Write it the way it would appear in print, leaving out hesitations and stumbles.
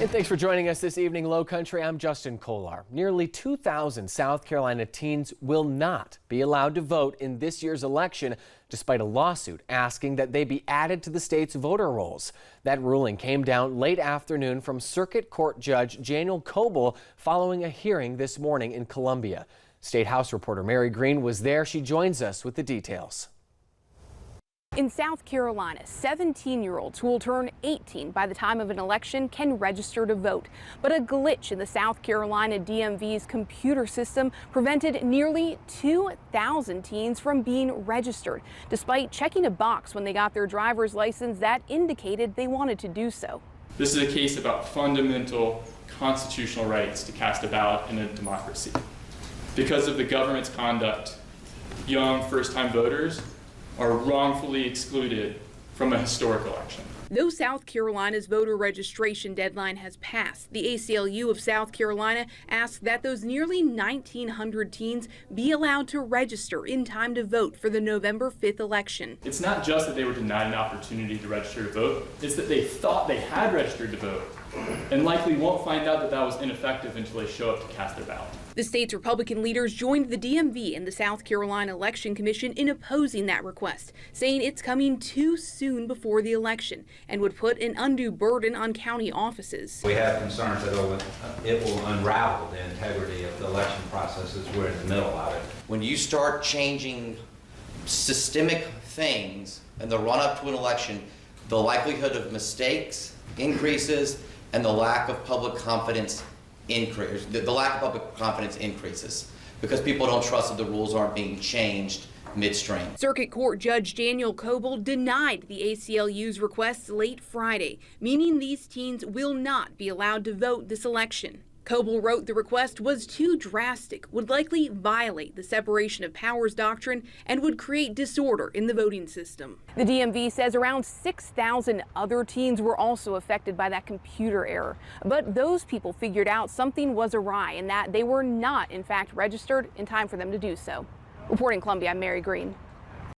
And thanks for joining us this evening, Low Country. I'm Justin Kolar. Nearly 2,000 South Carolina teens will not be allowed to vote in this year's election, despite a lawsuit asking that they be added to the state's voter rolls. That ruling came down late afternoon from Circuit Court Judge Daniel Coble following a hearing this morning in Columbia. State House reporter Mary Green was there. She joins us with the details. In South Carolina, 17-year-olds who will turn 18 by the time of an election can register to vote. But a glitch in the South Carolina DMV's computer system prevented nearly 2,000 teens from being registered, despite checking a box when they got their driver's license that indicated they wanted to do so. This is a case about fundamental constitutional rights to cast a ballot in a democracy. Because of the government's conduct, young first-time voters are wrongfully excluded from a historic election. Though South Carolina's voter registration deadline has passed, the ACLU of South Carolina asked that those nearly 1,900 teens be allowed to register in time to vote for the November 5th election. It's not just that they were denied an opportunity to register to vote, it's that they thought they had registered to vote and likely won't find out that that was ineffective until they show up to cast their ballot. The state's Republican leaders joined the DMV and the South Carolina Election Commission in opposing that request, saying it's coming too soon before the election and would put an undue burden on county offices. We have concerns that it will unravel the integrity of the election process as we're in the middle of it. When you start changing systemic things in the run-up to an election, the likelihood of mistakes increases and the lack of public confidence increases. The lack of public confidence increases because people don't trust that the rules aren't being changed midstream. Circuit Court Judge Daniel Coble denied the ACLU's request late Friday, meaning these teens will not be allowed to vote this election. Coble wrote the request was too drastic, would likely violate the separation of powers doctrine, and would create disorder in the voting system. The DMV says around 6,000 other teens were also affected by that computer error. But those people figured out something was awry and that they were not, in fact, registered in time for them to do so. Reporting Columbia, I'm Mary Green.